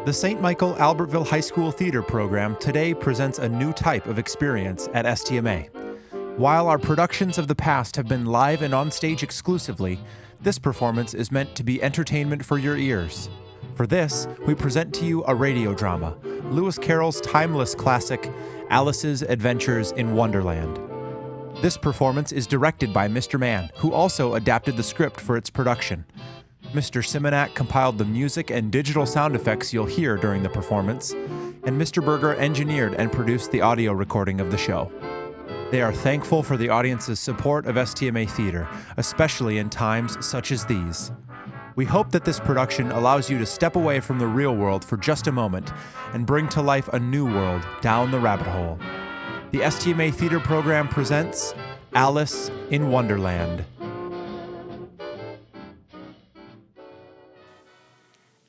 The St. Michael Albertville High School Theater program today presents a new type of experience at STMA. While our productions of the past have been live and on stage exclusively, this performance is meant to be entertainment for your ears. For this, we present to you a radio drama, Lewis Carroll's timeless classic, Alice's Adventures in Wonderland. This performance is directed by Mr. Mann, who also adapted the script for its production. Mr. Simonak compiled the music and digital sound effects you'll hear during the performance, and Mr. Berger engineered and produced the audio recording of the show. They are thankful for the audience's support of STMA Theater, especially in times such as these. We hope that this production allows you to step away from the real world for just a moment and bring to life a new world down the rabbit hole. The STMA Theater program presents Alice in Wonderland.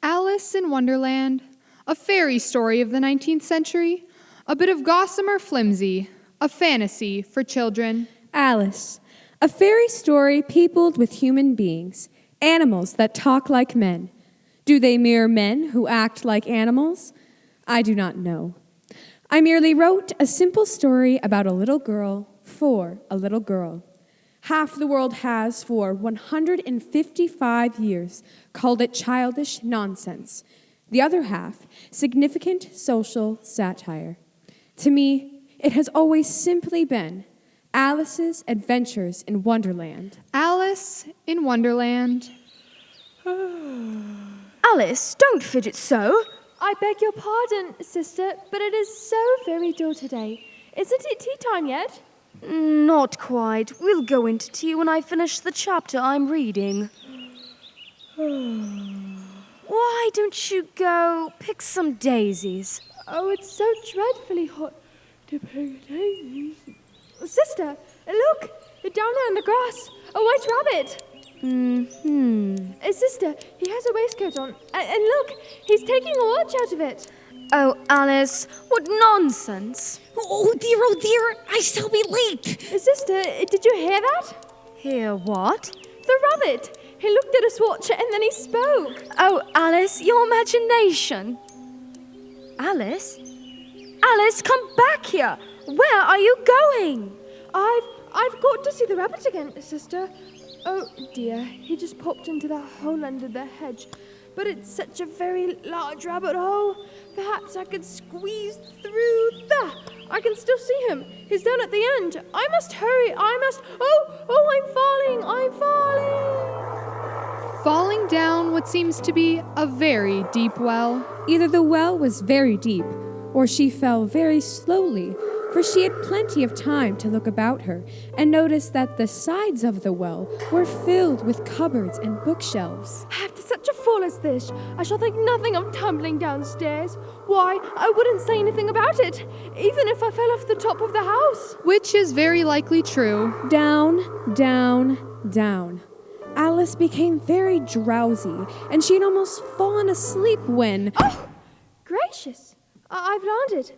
Alice in Wonderland, a fairy story of the 19th century, a bit of gossamer flimsy, a fantasy for children. Alice, a fairy story peopled with human beings, animals that talk like men. Do they mirror men who act like animals? I do not know. I merely wrote a simple story about a little girl for a little girl. Half the world has, for 155 years, called it childish nonsense. The other half, significant social satire. To me, it has always simply been Alice's Adventures in Wonderland. Alice in Wonderland. Alice, don't fidget so. I beg your pardon, sister, but it is so very dull today. Isn't it tea time yet? Not quite. We'll go into tea when I finish the chapter I'm reading. Why don't you go pick some daisies? Oh, it's so dreadfully hot to pick daisies. Sister, look! Down there in the grass, a white rabbit. Sister, he has a waistcoat on. And look, he's taking a watch out of it. Oh, Alice, what nonsense. Oh dear, I shall be late. Sister, did you hear that? Hear what? The rabbit. He looked at his watch and then he spoke. Oh, Alice, your imagination. Alice? Alice, come back here. Where are you going? I've got to see the rabbit again, sister. Oh dear, he just popped into that hole under the hedge. But it's such a very large rabbit hole. Perhaps I could squeeze through there. I can still see him. He's down at the end. I must hurry. I'm falling. Falling down what seems to be a very deep well. Either the well was very deep, or she fell very slowly, for she had plenty of time to look about her and notice that the sides of the well were filled with cupboards and bookshelves. After such a fall as this, I shall think nothing of tumbling downstairs. Why, I wouldn't say anything about it, even if I fell off the top of the house. Which is very likely true. Down, down, down. Alice became very drowsy, and she had almost fallen asleep when... Oh, gracious! I've landed.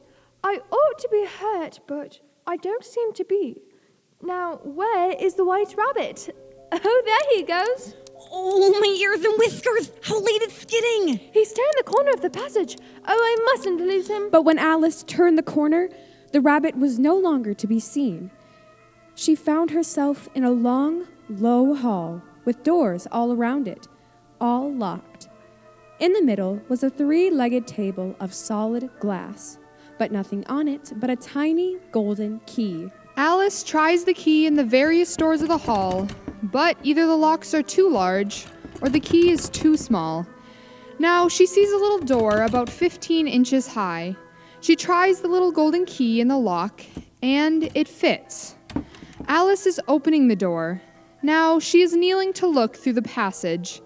I ought to be hurt, but I don't seem to be. Now, where is the white rabbit? Oh, there he goes. Oh, my ears and whiskers! How late it's getting! He's turned the corner of the passage. Oh, I mustn't lose him. But when Alice turned the corner, the rabbit was no longer to be seen. She found herself in a long, low hall with doors all around it, all locked. In the middle was a three-legged table of solid glass, but nothing on it but a tiny golden key. Alice tries the key in the various doors of the hall, but either the locks are too large or the key is too small. Now she sees a little door about 15 inches high. She tries the little golden key in the lock, and it fits. Alice is opening the door. Now she is kneeling to look through the passage.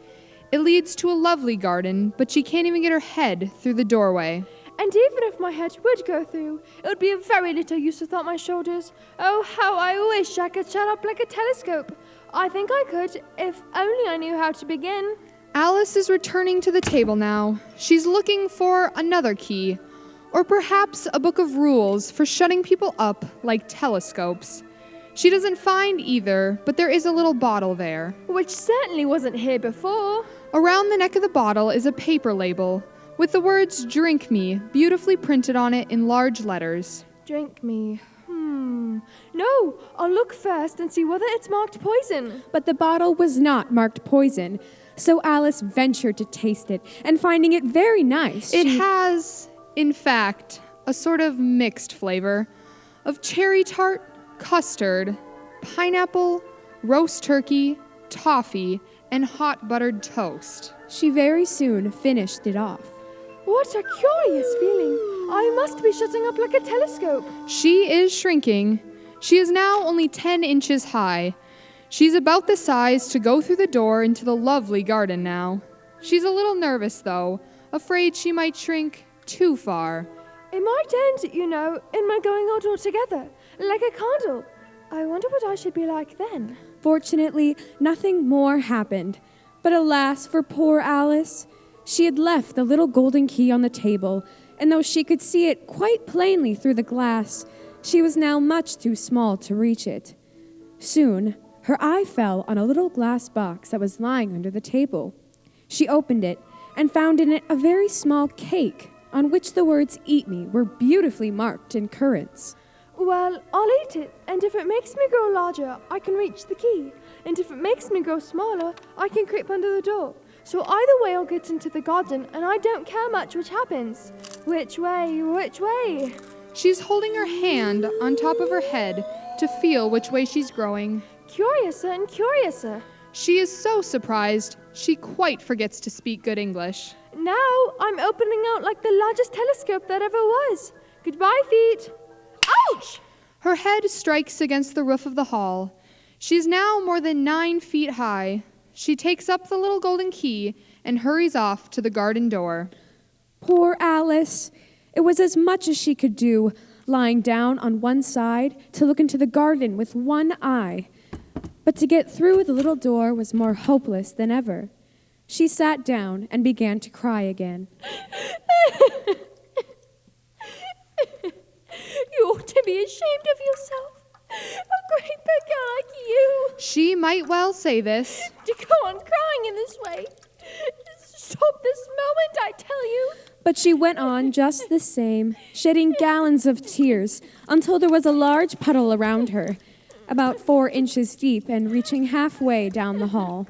It leads to a lovely garden, but she can't even get her head through the doorway. And even if my head would go through, it would be of very little use without my shoulders. Oh, how I wish I could shut up like a telescope. I think I could, if only I knew how to begin. Alice is returning to the table now. She's looking for another key, or perhaps a book of rules for shutting people up like telescopes. She doesn't find either, but there is a little bottle there. Which certainly wasn't here before. Around the neck of the bottle is a paper label, with the words "Drink me" beautifully printed on it in large letters. Drink me. No, I'll look first and see whether it's marked poison. But the bottle was not marked poison, so Alice ventured to taste it, and finding it very nice, It has, in fact, a sort of mixed flavor of cherry tart, custard, pineapple, roast turkey, toffee, and hot buttered toast. she very soon finished it off. What a curious feeling. I must be shutting up like a telescope. She is shrinking. She is now only 10 inches high. She's about the size to go through the door into the lovely garden now. She's a little nervous, though, afraid she might shrink too far. It might end, in my going out altogether, like a candle. I wonder what I should be like then. Fortunately, nothing more happened. But alas for poor Alice. She had left the little golden key on the table, and though she could see it quite plainly through the glass, she was now much too small to reach it. Soon, her eye fell on a little glass box that was lying under the table. She opened it and found in it a very small cake on which the words "Eat me" were beautifully marked in currants. Well, I'll eat it, and if it makes me grow larger, I can reach the key. And if it makes me grow smaller, I can creep under the door. So either way I'll get into the garden, and I don't care much which happens. Which way, which way? She's holding her hand on top of her head to feel which way she's growing. Curiouser and curiouser. She is so surprised, she quite forgets to speak good English. Now I'm opening out like the largest telescope that ever was. Goodbye, feet. Ouch! Her head strikes against the roof of the hall. She is now more than 9 feet high. She takes up the little golden key and hurries off to the garden door. Poor Alice! It was as much as she could do, lying down on one side to look into the garden with one eye. But to get through the little door was more hopeless than ever. She sat down and began to cry again. You ought to be ashamed of yourself. A great big girl like you. She might well say this. To go on crying in this way. Stop this moment, I tell you. But she went on just the same, shedding gallons of tears until there was a large puddle around her, about 4 inches deep and reaching halfway down the hall.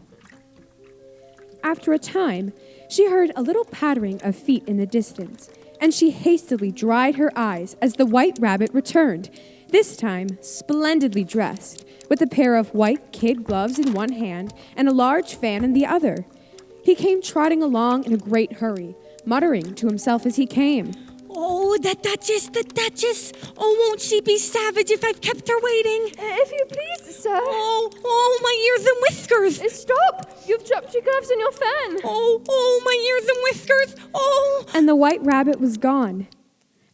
After a time, she heard a little pattering of feet in the distance, and she hastily dried her eyes as the white rabbit returned, this time splendidly dressed, with a pair of white kid gloves in one hand and a large fan in the other. He came trotting along in a great hurry, muttering to himself as he came. Oh, the Duchess. Oh, won't she be savage if I've kept her waiting? If you please, sir. Oh, my ears and whiskers. Stop! You've dropped your gloves and your fan. Oh, my ears and whiskers. Oh. And the white rabbit was gone.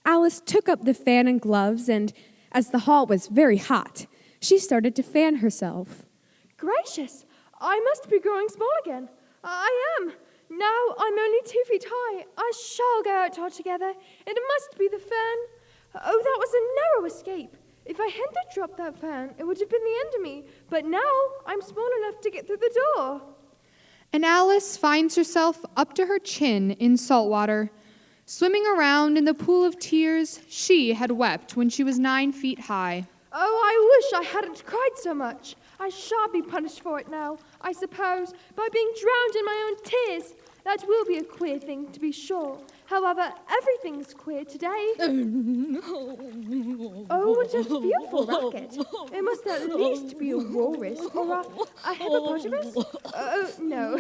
Alice took up the fan and gloves, and as the hall was very hot, she started to fan herself. Gracious, I must be growing small again. I am. Now I'm only 2 feet high. I shall go out altogether. It must be the fan. Oh, that was a narrow escape. If I hadn't dropped that fan, it would have been the end of me. But now I'm small enough to get through the door. And Alice finds herself up to her chin in salt water, swimming around in the pool of tears she had wept when she was 9 feet high. Oh, I wish I hadn't cried so much. I shall be punished for it now, I suppose, by being drowned in my own tears. That will be a queer thing, to be sure. However, everything's queer today. Oh, what a fearful racket. It must at least be a walrus or a hippopotamus. Oh, no.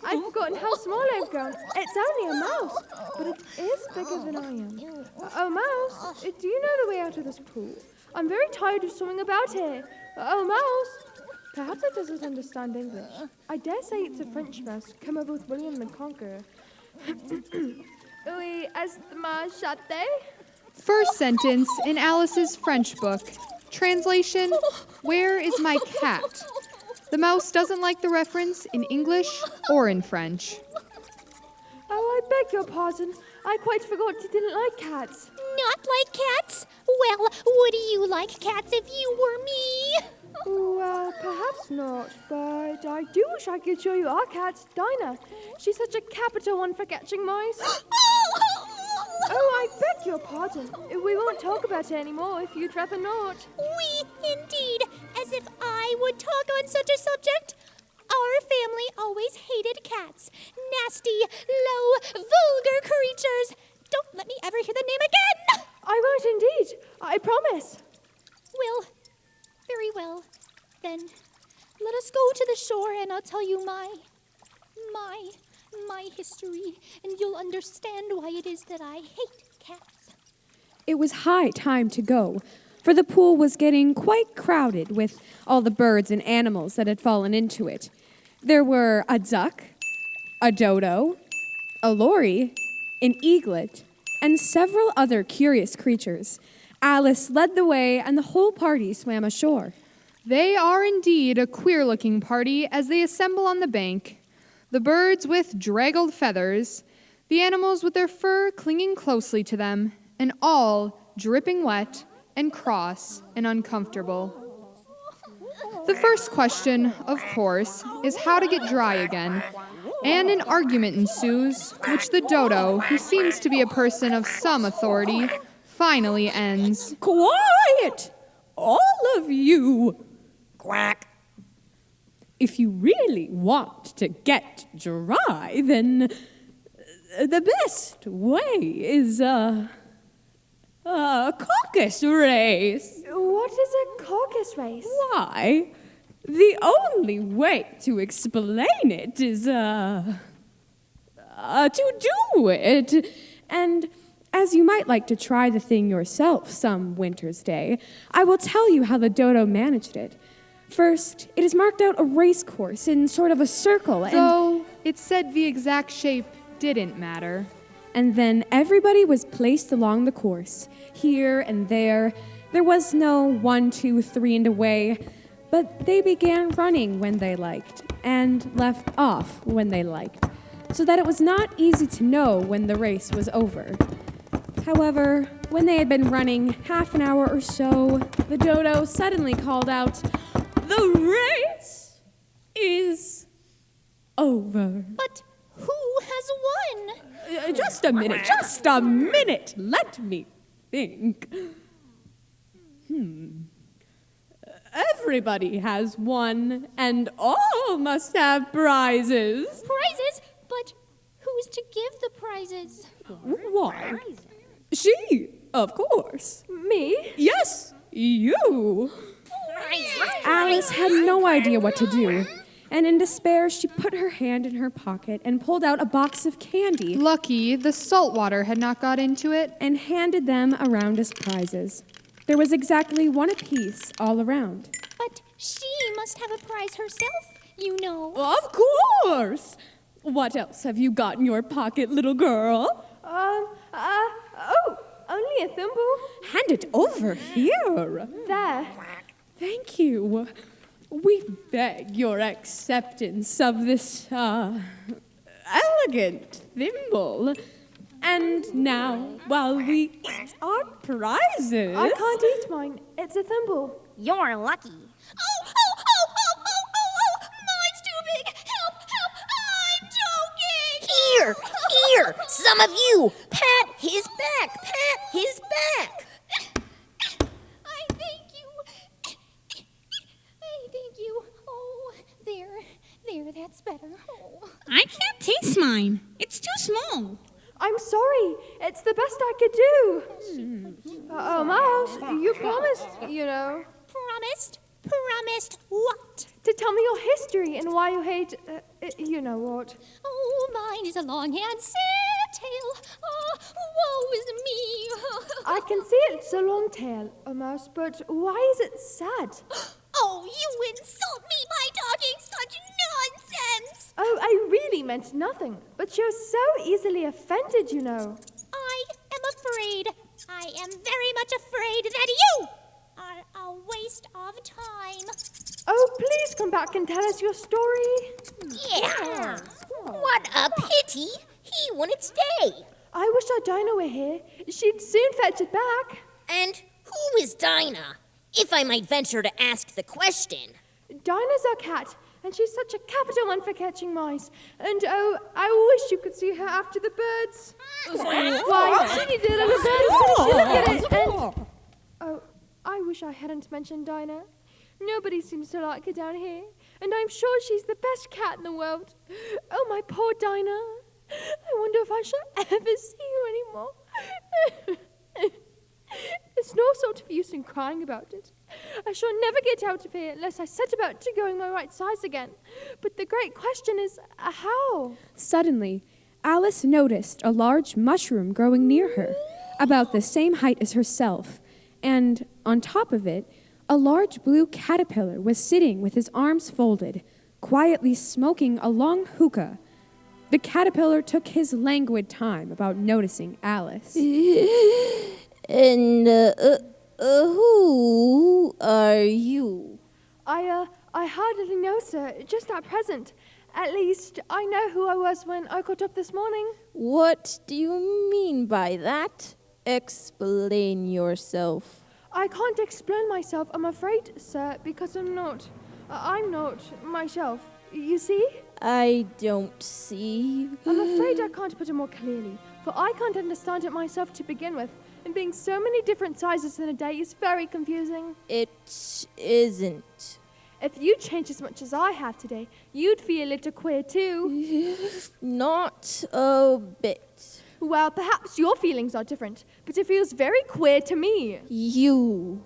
I've forgotten how small I've grown. It's only a mouse, but it is bigger than I am. Oh, mouse, do you know the way out of this pool? I'm very tired of swimming about here. Oh, mouse. Perhaps it doesn't understand English. I dare say it's a French mouse come over with William the Conqueror. Oui, STMA Theater. First sentence in Alice's French book. Translation, where is my cat? The mouse doesn't like the reference in English or in French. Oh, I beg your pardon. I quite forgot you didn't like cats. Not like cats? Well, would you like cats if you were me? Well, perhaps not, but I do wish I could show you our cat, Dinah. She's such a capital one for catching mice. Oh, I beg your pardon. We won't talk about it anymore if you'd rather not. We, indeed, as if I would talk on such a subject. Our family always hated cats. Nasty, low, vulgar creatures. Don't let me ever hear the name again! I won't indeed. I promise. Well, very well. Then, let us go to the shore and I'll tell you my history, and you'll understand why it is that I hate cats. It was high time to go, for the pool was getting quite crowded with all the birds and animals that had fallen into it. There were a duck, a dodo, a lory, an eaglet, and several other curious creatures. Alice led the way, and the whole party swam ashore. They are indeed a queer-looking party as they assemble on the bank. The birds with draggled feathers, the animals with their fur clinging closely to them, and all dripping wet and cross and uncomfortable. The first question, of course, is how to get dry again, and an argument ensues, which the dodo, who seems to be a person of some authority, finally ends. Quiet! All of you! Quack. If you really want to get dry, then the best way is a caucus race. What is a caucus race? Why, the only way to explain it is to do it. And as you might like to try the thing yourself some winter's day, I will tell you how the dodo managed it. First, it is marked out a race course in sort of a circle, Though it said the exact shape didn't matter. And then everybody was placed along the course, here and there. There was no 1, 2, 3 and away, but they began running when they liked, and left off when they liked, so that it was not easy to know when the race was over. However, when they had been running half an hour or so, the dodo suddenly called out, "The race is over." But who has won? Just a minute. Let me think. Everybody has won, and all must have prizes. Prizes? But who's to give the prizes? Why? She, of course. Me? Yes, you. Alice had no idea what to do, and in despair, she put her hand in her pocket and pulled out a box of candy Lucky the salt water had not got into it. and handed them around as prizes. There was exactly one apiece all around. But she must have a prize herself, you know. Of course! What else have you got in your pocket, little girl? Only a thimble. Hand it over here. There. Thank you. We beg your acceptance of this, elegant thimble. And now, while we eat our prizes... I can't eat mine. It's a thimble. You're lucky. Oh! Mine's too big! Help! I'm choking! Here, some of you. Pat his back. I thank you. Oh, there, that's better. Oh. I can't taste mine. It's too small. I'm sorry. It's the best I could do. Mouse, you promised, you know. Promised what? To tell me your history and why you hate, you know what. Oh, mine is a long and sad tale. Oh, woe is me. I can see it's a long tale, Mouse, but why is it sad? Oh, you insult me by talking such nonsense. Oh, I really meant nothing, but you're so easily offended, you know. I am very much afraid that you are a waste of time. Oh, please come back and tell us your story. Yeah. What a pity. He wouldn't stay. I wish our Dinah were here. She'd soon fetch it back. And who is Dinah? if I might venture to ask the question. Dinah's our cat, and she's such a capital one for catching mice. And oh, I wish you could see her after the birds. Why, she did a little bird, she looked at it, and... Oh, I wish I hadn't mentioned Dinah. Nobody seems to like her down here, and I'm sure she's the best cat in the world. Oh, my poor Dinah. I wonder if I shall ever see you anymore. There's no sort of use in crying about it. I shall never get out of here unless I set about to growing my right size again. But the great question is, how? Suddenly, Alice noticed a large mushroom growing near her, about the same height as herself, and on top of it, a large blue caterpillar was sitting with his arms folded, quietly smoking a long hookah. The caterpillar took his languid time about noticing Alice. And, who are you? I hardly know, sir, just at present. At least, I know who I was when I got up this morning. What do you mean by that? Explain yourself. I can't explain myself, I'm afraid, sir, because I'm not myself. You see? I don't see. I'm afraid I can't put it more clearly, for I can't understand it myself to begin with, and being so many different sizes in a day is very confusing. It isn't. If you change as much as I have today, you'd feel a little queer too. Not a bit. Well, perhaps your feelings are different, but it feels very queer to me. You.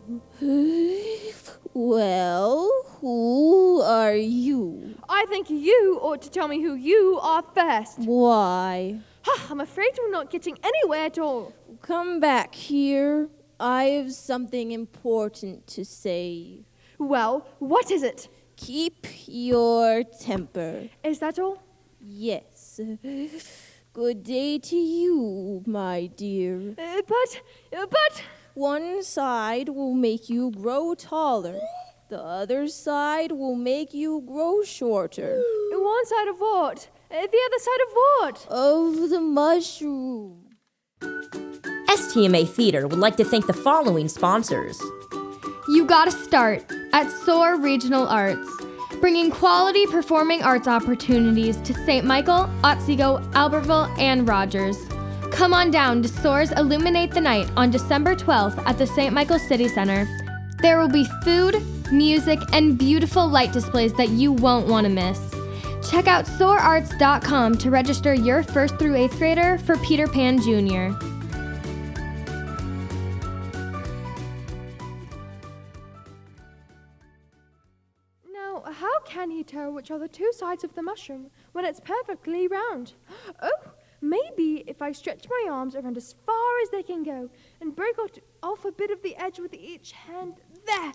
Well, who are you? I think you ought to tell me who you are first. Why? I'm afraid we're not getting anywhere at all. Come back here. I have something important to say. Well, what is it? Keep your temper. Is that all? Yes. Good day to you, my dear. But... One side will make you grow taller. The other side will make you grow shorter. One side of what? The other side of what? Of the mushroom. STMA Theater would like to thank the following sponsors. You gotta start at SOAR Regional Arts, bringing quality performing arts opportunities to St. Michael, Otsego, Albertville, and Rogers. Come on down to SOAR's Illuminate the Night on December 12th at the St. Michael City Center. There will be food, music, and beautiful light displays that you won't want to miss. Check out soararts.com to register your 1st through 8th grader for Peter Pan Jr. Now, how can he tell which are the two sides of the mushroom when it's perfectly round? Oh! Maybe if I stretch my arms around as far as they can go and break off a bit of the edge with each hand. There!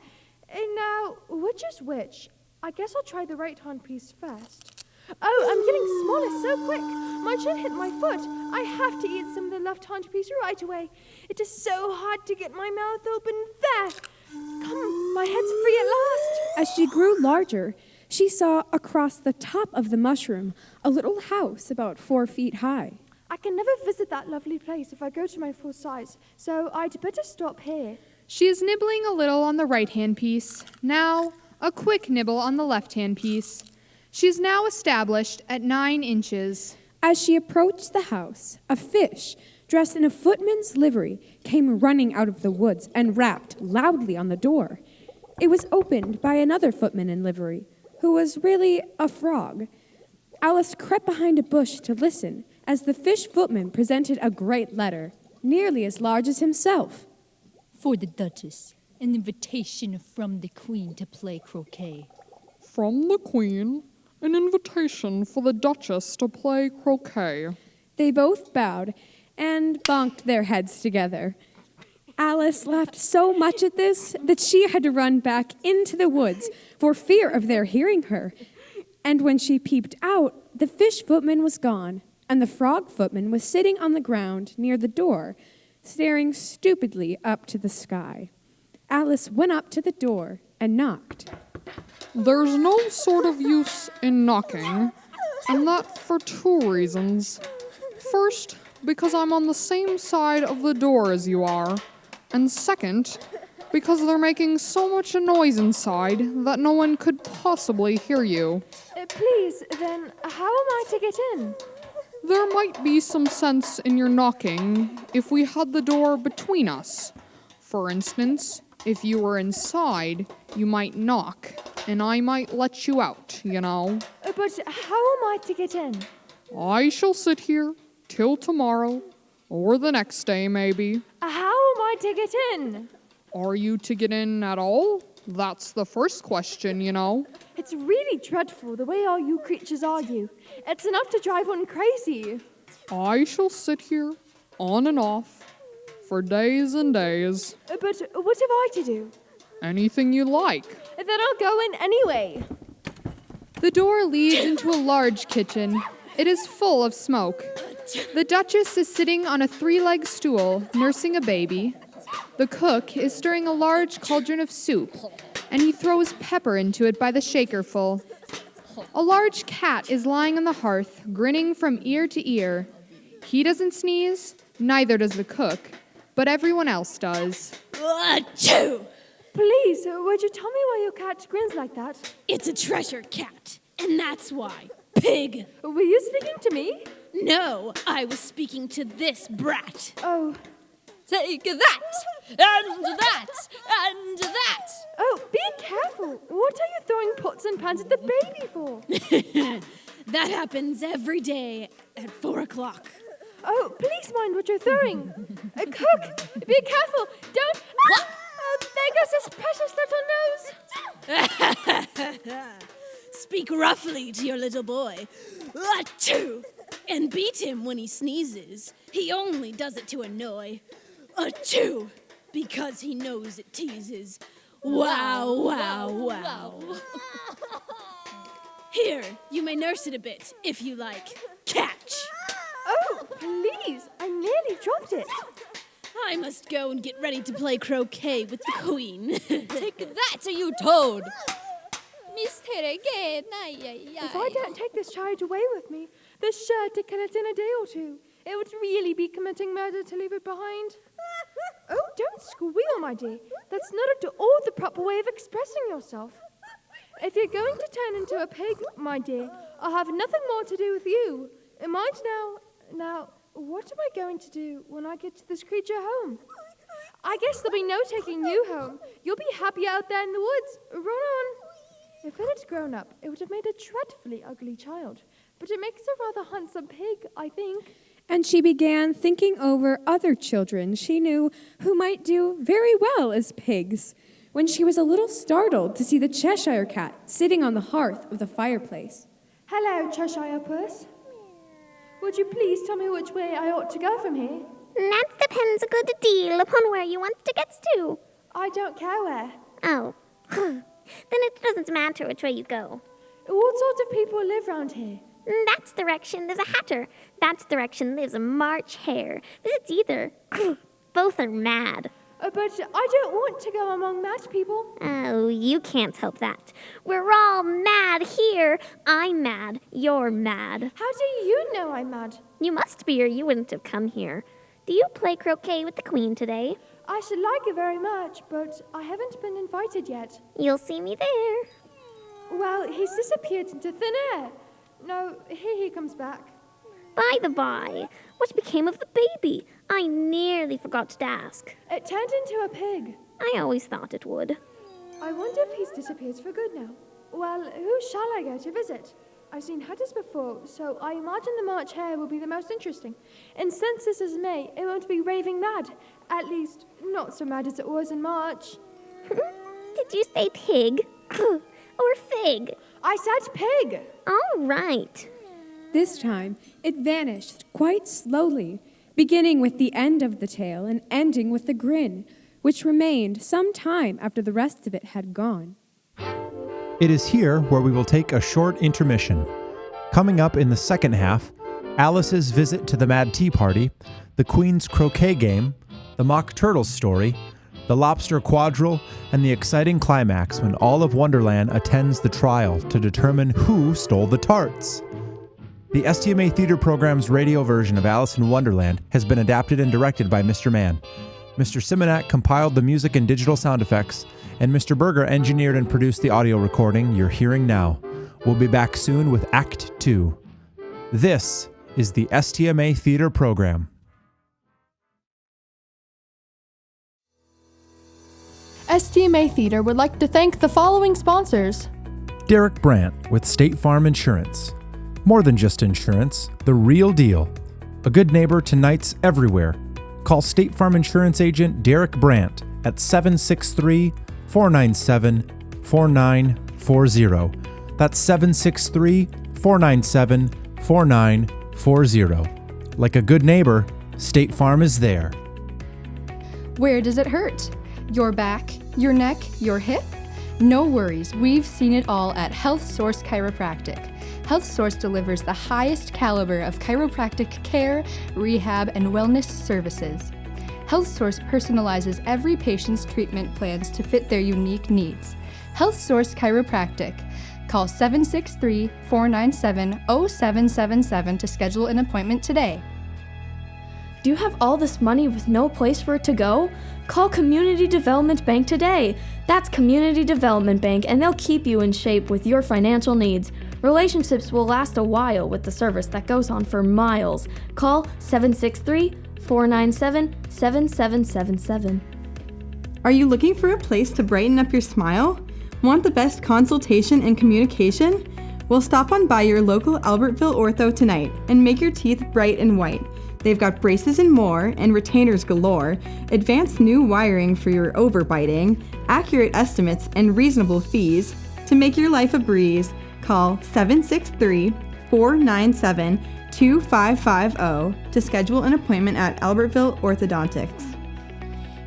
And now, which is which? I guess I'll try the right hand piece first. Oh, I'm getting smaller so quick. My chin hit my foot. I have to eat some of the left hand piece right away. It is so hard to get my mouth open. There! Come, my head's free at last. As she grew larger, she saw across the top of the mushroom a little house about 4 feet high. I can never visit that lovely place if I go to my full size, so I'd better stop here. She is nibbling a little on the right-hand piece. Now, a quick nibble on the left-hand piece. She is now established at 9 inches. As she approached the house, a fish, dressed in a footman's livery, came running out of the woods and rapped loudly on the door. It was opened by another footman in livery, who was really a frog. Alice crept behind a bush to listen as the fish footman presented a great letter, nearly as large as himself. For the Duchess, an invitation from the Queen to play croquet. From the Queen, an invitation for the Duchess to play croquet. They both bowed and bonked their heads together. Alice laughed so much at this that she had to run back into the woods for fear of their hearing her. And when she peeped out, the fish footman was gone, and the frog footman was sitting on the ground near the door, staring stupidly up to the sky. Alice went up to the door and knocked. There's no sort of use in knocking, and that for 2 reasons. First, because I'm on the same side of the door as you are, and second, because they're making so much a noise inside that no one could possibly hear you. Please, then, how am I to get in? There might be some sense in your knocking if we had the door between us. For instance, if you were inside, you might knock, and I might let you out, you know. But how am I to get in? I shall sit here till tomorrow, or the next day, maybe. How am I to get in? Are you to get in at all? That's the first question, you know. It's really dreadful the way all you creatures argue. It's enough to drive one crazy. I shall sit here, on and off, for days and days. But what have I to do? Anything you like. Then I'll go in anyway. The door leads into a large kitchen. It is full of smoke. The Duchess is sitting on a 3-legged stool, nursing a baby. The cook is stirring a large cauldron of soup, and he throws pepper into it by the shakerful. A large cat is lying on the hearth, grinning from ear to ear. He doesn't sneeze, neither does the cook, but everyone else does. Achoo! Please, would you tell me why your cat grins like that? It's a Cheshire Cat, and that's why. Pig! Were you speaking to me? No, I was speaking to this brat. Oh. Take that, and that, and that. Oh, be careful. What are you throwing pots and pans at the baby for? That happens every day at 4 o'clock. Oh, please mind what you're throwing. Cook, be careful. Don't. What? Oh, there goes his precious little nose. Speak roughly to your little boy. Achoo! And beat him when he sneezes. He only does it to annoy. Achoo! Because he knows it teases. Wow, wow, wow. Here, you may nurse it a bit, if you like. Catch! Oh, please, I nearly dropped it. I must go and get ready to play croquet with the Queen. Take that, you toad! If I don't take this child away with me, they're sure to kill it in a day or two. It would really be committing murder to leave it behind. Oh, don't squeal, my dear. That's not at all the proper way of expressing yourself. If you're going to turn into a pig, my dear, I'll have nothing more to do with you. Mind now, what am I going to do when I get to this creature home? I guess there'll be no taking you home. You'll be happy out there in the woods. Run on. If it had grown up, it would have made a dreadfully ugly child. But it makes a rather handsome pig, I think. And she began thinking over other children she knew who might do very well as pigs, when she was a little startled to see the Cheshire Cat sitting on the hearth of the fireplace. Hello, Cheshire Puss. Would you please tell me which way I ought to go from here? That depends a good deal upon where you want to get to. I don't care where. Oh. Then it doesn't matter which way you go. What sort of people live round here? That direction lives a hatter. That direction lives a March Hare. Visits either. Both are mad. But I don't want to go among mad people. Oh, you can't help that. We're all mad here. I'm mad. You're mad. How do you know I'm mad? You must be, or you wouldn't have come here. Do you play croquet with the Queen today? I should like it very much, but I haven't been invited yet. You'll see me there. Well, he's disappeared into thin air. No, here he comes back. By the by, what became of the baby? I nearly forgot to ask. It turned into a pig. I always thought it would. I wonder if he's disappeared for good now. Well, who shall I go to visit? I've seen hatters before, so I imagine the March Hare will be the most interesting. And since this is May, it won't be raving mad. At least, not so mad as it was in March. Did you say pig? Or fig? I said pig. All right. This time, it vanished quite slowly, beginning with the end of the tail and ending with the grin, which remained some time after the rest of it had gone. It is here where we will take a short intermission. Coming up in the second half, Alice's visit to the Mad Tea Party, the Queen's croquet game, the Mock Turtle story, the Lobster Quadrille, and the exciting climax when all of Wonderland attends the trial to determine who stole the tarts. The STMA Theater program's radio version of Alice in Wonderland has been adapted and directed by Mr. Mann. Mr. Simonak compiled the music and digital sound effects, and Mr. Berger engineered and produced the audio recording you're hearing now. We'll be back soon with Act 2. This is the STMA Theater Program. STMA Theater would like to thank the following sponsors. Derek Brandt with State Farm Insurance. More than just insurance, the real deal. A good neighbor to nights everywhere. Call State Farm Insurance agent Derek Brandt at 763-497-4940. That's 763-497-4940. Like a good neighbor, State Farm is there. Where does it hurt? Your back, your neck, your hip? No worries, we've seen it all at Healthsource Chiropractic. Healthsource delivers the highest caliber of chiropractic care, rehab, and wellness services. Healthsource personalizes every patient's treatment plans to fit their unique needs. Healthsource Chiropractic. Call 763-497-0777 to schedule an appointment today. Do you have all this money with no place for it to go? Call Community Development Bank today. That's Community Development Bank, and they'll keep you in shape with your financial needs. Relationships will last a while with the service that goes on for miles. Call 763-497-7777. Are you looking for a place to brighten up your smile? Want the best consultation and communication? Well, stop on by your local Albertville Ortho tonight and make your teeth bright and white. They've got braces and more, and retainers galore, advanced new wiring for your overbiting, accurate estimates, and reasonable fees. To make your life a breeze, call 763-497-2550 to schedule an appointment at Albertville Orthodontics.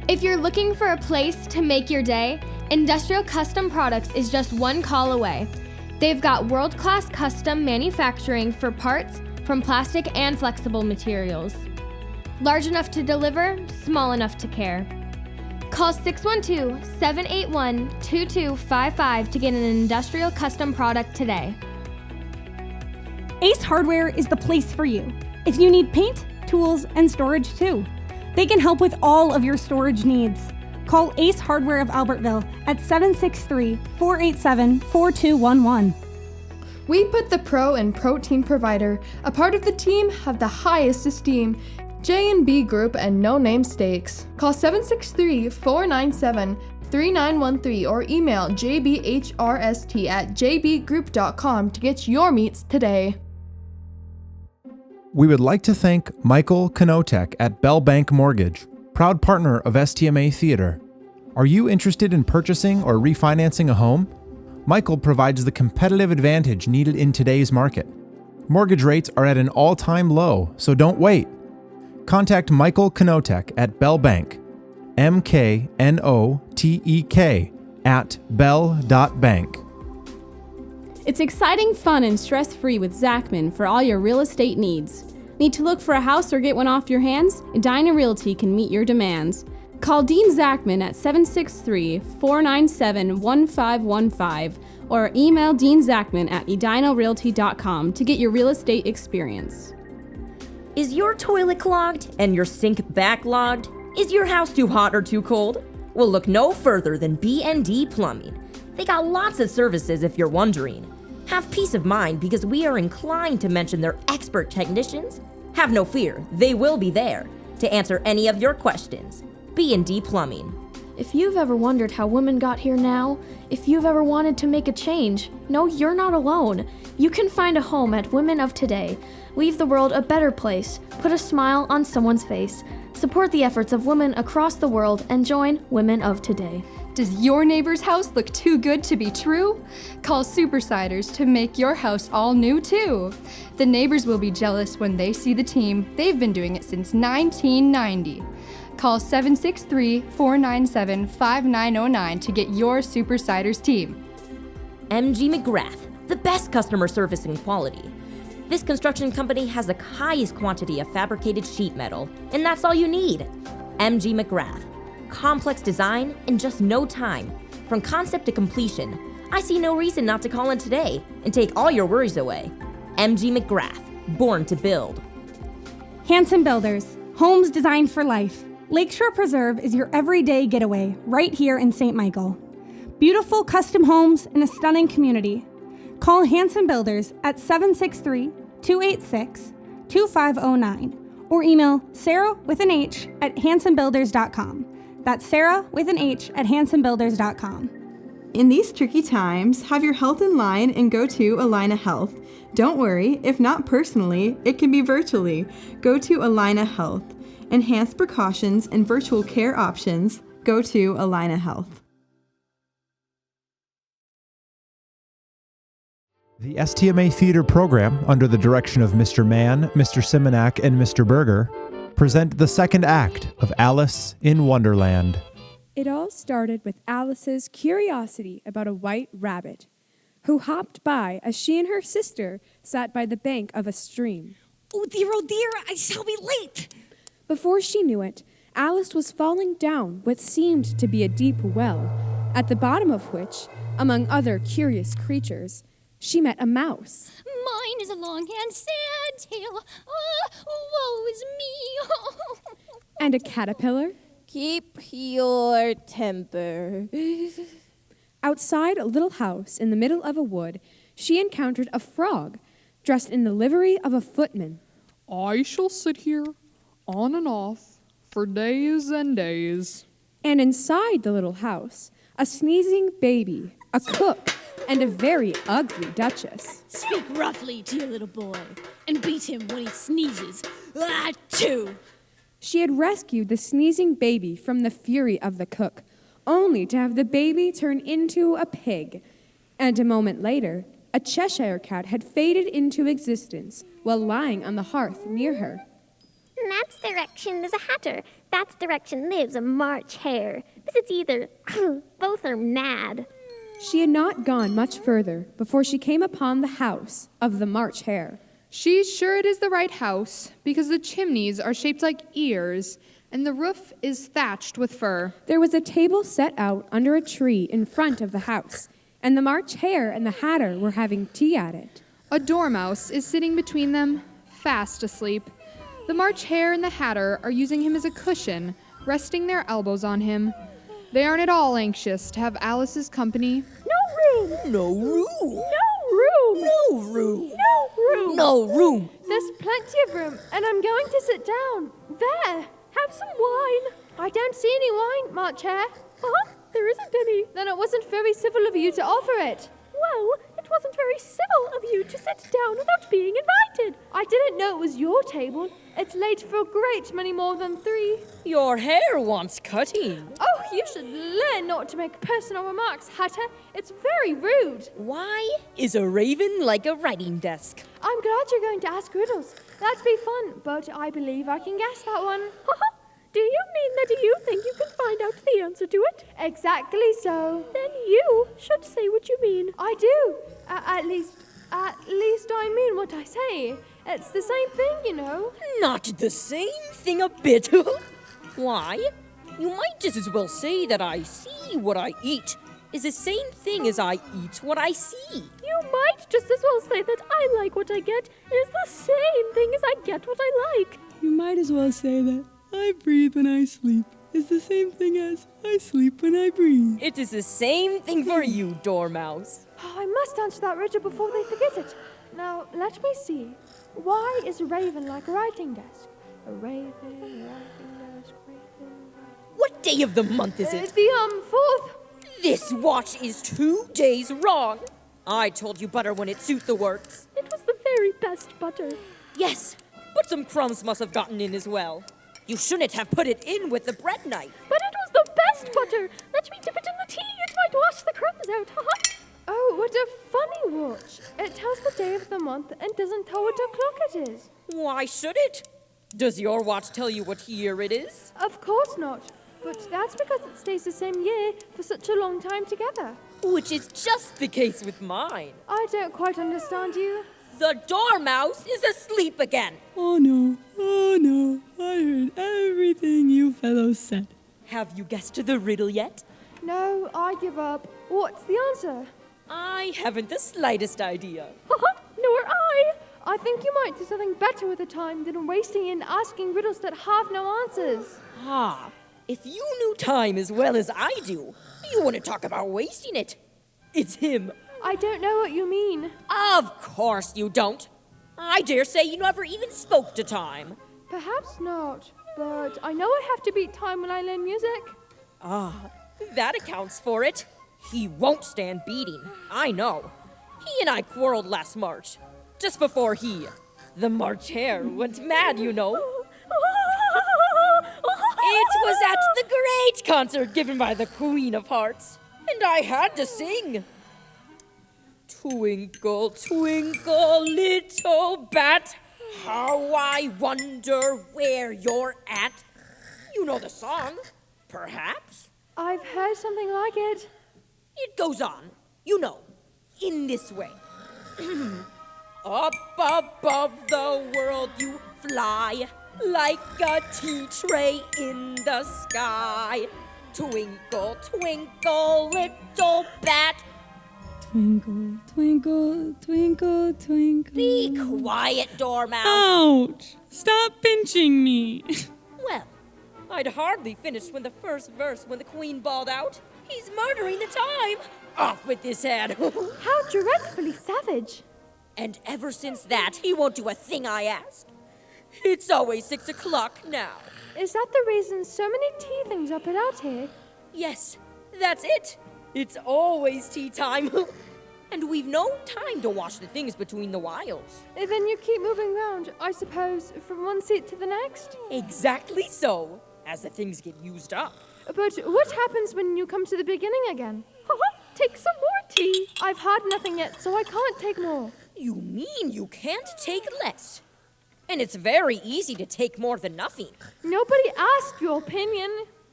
If you're looking for a place to make your day, Industrial Custom Products is just one call away. They've got world-class custom manufacturing for parts from plastic and flexible materials. Large enough to deliver, small enough to care. Call 612-781-2255 to get an industrial custom product today. Ace Hardware is the place for you if you need paint, tools, and storage too. They can help with all of your storage needs. Call Ace Hardware of Albertville at 763-487-4211. We put the pro and protein provider, a part of the team, have the highest esteem. J&B Group and No Name Steaks. Call 763-497-3913 or email jbhrst@jbgroup.com to get your meats today. We would like to thank Michael Konotek at Bell Bank Mortgage, proud partner of STMA Theater. Are you interested in purchasing or refinancing a home? Michael provides the competitive advantage needed in today's market. Mortgage rates are at an all-time low, so don't wait. Contact Michael Konotek at Bell Bank, MKNOTEK, at bell.bank. It's exciting, fun, and stress-free with Zachman for all your real estate needs. Need to look for a house or get one off your hands? Edina Realty can meet your demands. Call Dean Zachman at 763-497-1515 or email Dean Zachman at edinarealty.com to get your real estate experience. Is your toilet clogged and your sink backlogged? Is your house too hot or too cold? Well, look no further than B&D Plumbing. They got lots of services if you're wondering. Have peace of mind because we are inclined to mention their expert technicians. Have no fear, they will be there to answer any of your questions. B&D Plumbing. If you've ever wondered how women got here now, if you've ever wanted to make a change, no, you're not alone. You can find a home at Women of Today. Leave the world a better place. Put a smile on someone's face. Support the efforts of women across the world and join Women of Today. Does your neighbor's house look too good to be true? Call Supersiders to make your house all new too. The neighbors will be jealous when they see the team. They've been doing it since 1990. Call 763-497-5909 to get your Supersiders team. MG McGrath, the best customer service and quality. This construction company has the highest quantity of fabricated sheet metal, and that's all you need. MG McGrath. Complex design in just no time. From concept to completion, I see no reason not to call in today and take all your worries away. MG McGrath, born to build. Hanson Builders, homes designed for life. Lakeshore Preserve is your everyday getaway right here in St. Michael. Beautiful custom homes in a stunning community. Call Hanson Builders at 763-286-2509 or email Sarah with an H at hansonbuilders.com. That's Sarah with an H at hansonbuilders.com. In these tricky times, have your health in line and go to Allina Health. Don't worry, if not personally, it can be virtually. Go to Allina Health. Enhanced precautions and virtual care options. Go to Allina Health. The STMA Theater program, under the direction of Mr. Mann, Mr. Simonak, and Mr. Berger, present the second act of Alice in Wonderland. It all started with Alice's curiosity about a white rabbit who hopped by as she and her sister sat by the bank of a stream. Oh dear, I shall be late. Before she knew it, Alice was falling down what seemed to be a deep well, at the bottom of which, among other curious creatures, she met a mouse. Mine is a long and sad tail. Woe is me. And a caterpillar. Keep your temper. Outside a little house in the middle of a wood, she encountered a frog dressed in the livery of a footman. I shall sit here, on and off, for days and days. And inside the little house, a sneezing baby, a cook, and a very ugly duchess. Speak roughly to your little boy and beat him when he sneezes. Achoo! She had rescued the sneezing baby from the fury of the cook, only to have the baby turn into a pig. And a moment later, a Cheshire Cat had faded into existence while lying on the hearth near her. That's direction there's a hatter. That's direction lives a March Hare. This is either both are mad. She had not gone much further before she came upon the house of the March Hare. She's sure it is the right house, because the chimneys are shaped like ears, and the roof is thatched with fur. There was a table set out under a tree in front of the house, and the March Hare and the Hatter were having tea at it. A dormouse is sitting between them, fast asleep. The March Hare and the Hatter are using him as a cushion, resting their elbows on him. They aren't at all anxious to have Alice's company. No room! No room! No room! There's plenty of room, and I'm going to sit down. There! Have some wine. I don't see any wine, March Hare. There isn't any. Then it wasn't very civil of you to offer it. Well, it wasn't very civil of you to sit down without being invited. I didn't know it was your table. It's late for a great many more than 3. Your hair wants cutting. Oh, you should learn not to make personal remarks, Hatter. It's very rude. Why is a raven like a writing desk? I'm glad you're going to ask riddles. That'd be fun, but I believe I can guess that one. Do you mean that you think you can find out the answer to it? Exactly so. Then you should say what you mean. I do. At least I mean what I say. It's the same thing, you know. Not the same thing a bit. Why? You might just as well say that I see what I eat is the same thing as I eat what I see. You might just as well say that I like what I get is the same thing as I get what I like. You might as well say that I breathe when I sleep is the same thing as I sleep when I breathe. It is the same thing for you, Dormouse. Oh, I must answer that riddle before they forget it. Now, let me see. Why is a raven like a writing desk? A raven, writing desk, raven. What day of the month is it? The 4th. This watch is 2 days wrong. I told you butter when it suit the works. It was the very best butter. Yes, but some crumbs must have gotten in as well. You shouldn't have put it in with the bread knife. But it was the best butter. Let me dip it in the tea. It might wash the crumbs out. Oh, what a funny watch. It tells the day of the month and doesn't tell what o'clock it is. Why should it? Does your watch tell you what year it is? Of course not. But that's because it stays the same year for such a long time together. Which is just the case with mine. I don't quite understand you. The Dormouse is asleep again. Oh no, I heard everything you fellows said. Have you guessed the riddle yet? No, I give up. What's the answer? I haven't the slightest idea. Nor I. I think you might do something better with the time than wasting it in asking riddles that have no answers. Ah, if you knew time as well as I do, you wouldn't talk about wasting it. It's him. I don't know what you mean. Of course you don't. I dare say you never even spoke to time. Perhaps not, but I know I have to beat time when I learn music. Ah, that accounts for it. He won't stand beating, I know. He and I quarreled last March, just before the March Hare, went mad, you know. It was at the great concert given by the Queen of Hearts, and I had to sing. Twinkle, twinkle, little bat, how I wonder where you're at. You know the song, perhaps? I've heard something like it. It goes on, you know, in this way. Up above the world you fly, like a tea tray in the sky. Twinkle, twinkle, little bat. Twinkle, twinkle, twinkle, twinkle. Be quiet, dormouse. Ouch! Stop pinching me. Well, I'd hardly finished when the first verse, when the queen bawled out, "He's murdering the time! Off with his head!" How dreadfully savage. And ever since that, he won't do a thing I ask. It's always 6 o'clock now. Is that the reason so many tea things are put out here? Yes, that's it. It's always tea time. And we've no time to wash the things between the whiles. Then you keep moving round, I suppose, from one seat to the next? Exactly so, as the things get used up. But what happens when you come to the beginning again? Take some more tea. I've had nothing yet, so I can't take more. You mean you can't take less? And it's very easy to take more than nothing. Nobody asked your opinion.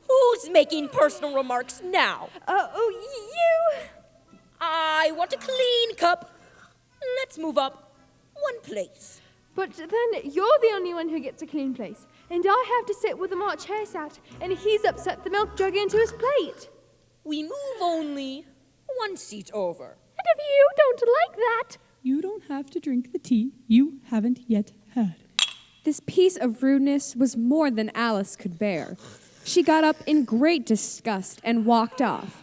Who's making personal remarks now? You. I want a clean cup. Let's move up one place. But then you're the only one who gets a clean place. And I have to sit where the March Hare sat, and he's upset the milk jug into his plate. We move only one seat over. And if you don't like that... You don't have to drink the tea you haven't yet had. This piece of rudeness was more than Alice could bear. She got up in great disgust and walked off.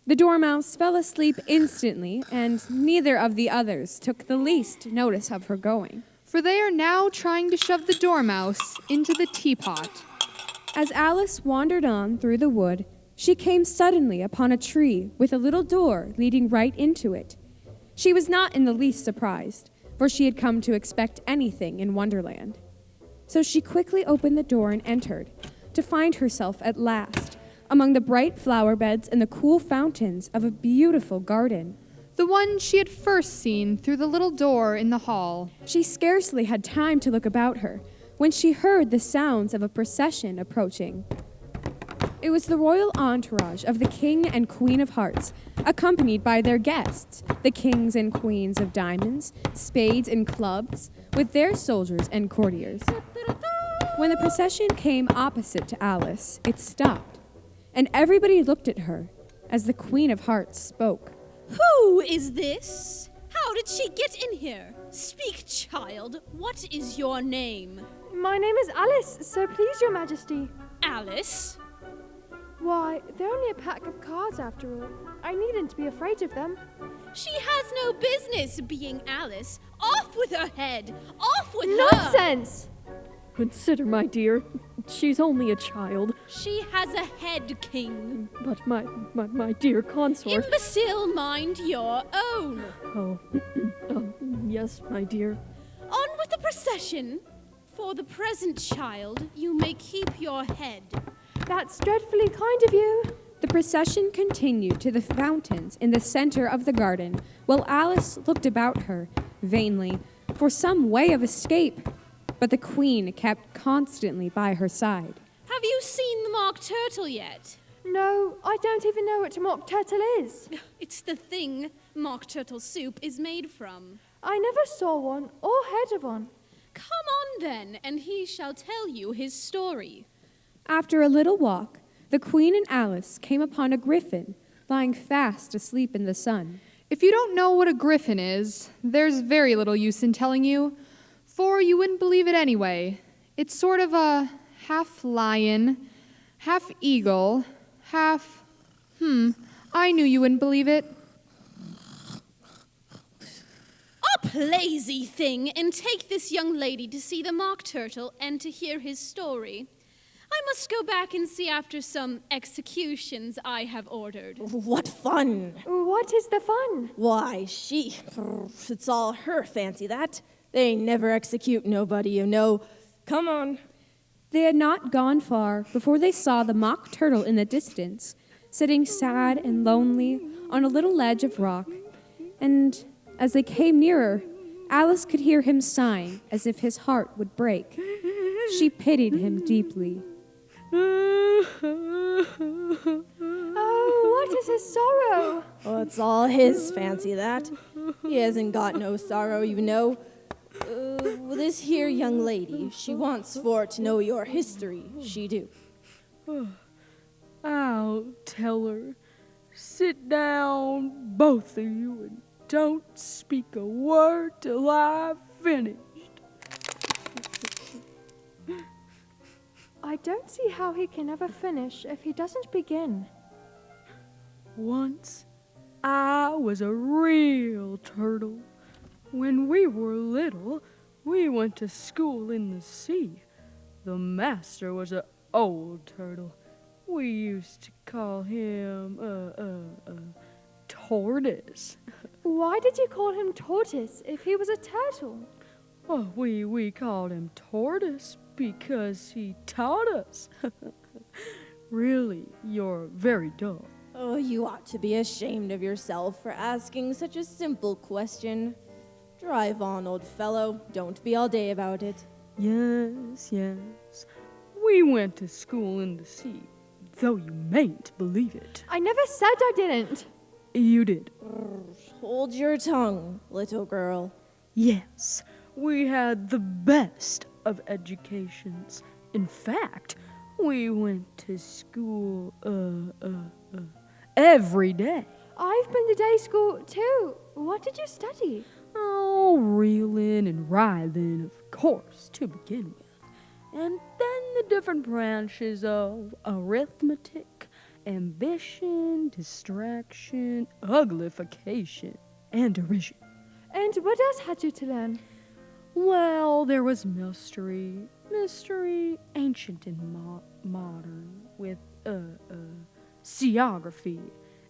The dormouse fell asleep instantly, and neither of the others took the least notice of her going. For they are now trying to shove the dormouse into the teapot. As Alice wandered on through the wood, she came suddenly upon a tree with a little door leading right into it. She was not in the least surprised, for she had come to expect anything in Wonderland. So she quickly opened the door and entered, to find herself at last among the bright flower beds and the cool fountains of a beautiful garden. The one she had first seen through the little door in the hall. She scarcely had time to look about her when she heard the sounds of a procession approaching. It was the royal entourage of the King and Queen of Hearts, accompanied by their guests, the kings and queens of diamonds, spades and clubs, with their soldiers and courtiers. When the procession came opposite to Alice, it stopped, and everybody looked at her as the Queen of Hearts spoke. Who is this? How did she get in here? Speak, child. What is your name? My name is Alice, so please, your majesty. Alice? Why, they're only a pack of cards after all. I needn't be afraid of them. She has no business being Alice. Off with her head! Off with her! Nonsense! Consider, my dear, she's only a child. She has a head, King. But my dear consort... Imbecile, mind your own. Oh, yes, my dear. On with the procession. For the present, child, you may keep your head. That's dreadfully kind of you. The procession continued to the fountains in the center of the garden, while Alice looked about her, vainly, for some way of escape. But the Queen kept constantly by her side. Have you seen the mock turtle yet? No, I don't even know what a mock turtle is. It's the thing mock turtle soup is made from. I never saw one or heard of one. Come on then, and he shall tell you his story. After a little walk, the Queen and Alice came upon a griffin lying fast asleep in the sun. If you don't know what a griffin is, there's very little use in telling you, for you wouldn't believe it anyway. It's sort of a half lion, half eagle, half... I knew you wouldn't believe it. Up, lazy thing, and take this young lady to see the mock turtle and to hear his story. I must go back and see after some executions I have ordered. What fun! What is the fun? Why, it's all her fancy, that. They never execute nobody, you know. Come on. They had not gone far before they saw the mock turtle in the distance, sitting sad and lonely on a little ledge of rock. And as they came nearer, Alice could hear him sighing as if his heart would break. She pitied him deeply. Oh, what is his sorrow? Oh, it's all his fancy, that. He hasn't got no sorrow, you know. This here young lady, she wants for to know your history, she do. I'll tell her. Sit down, both of you, and don't speak a word till I've finished. I don't see how he can ever finish if he doesn't begin. Once, I was a real turtle. When we were little, we went to school in the sea. The master was an old turtle. We used to call him, Tortoise. Why did you call him Tortoise if he was a turtle? Oh, we called him Tortoise because he taught us. Really, you're very dull. Oh, you ought to be ashamed of yourself for asking such a simple question. Drive on, old fellow. Don't be all day about it. Yes. We went to school in the sea, though you mayn't believe it. I never said I didn't. You did. Hold your tongue, little girl. Yes, we had the best of educations. In fact, we went to school, every day. I've been to day school too. What did you study? Oh, reeling and writhing, of course, to begin with. And then the different branches of arithmetic, ambition, distraction, uglification, and derision. And what else had you to learn? Well, there was mystery, ancient and modern, with, seography,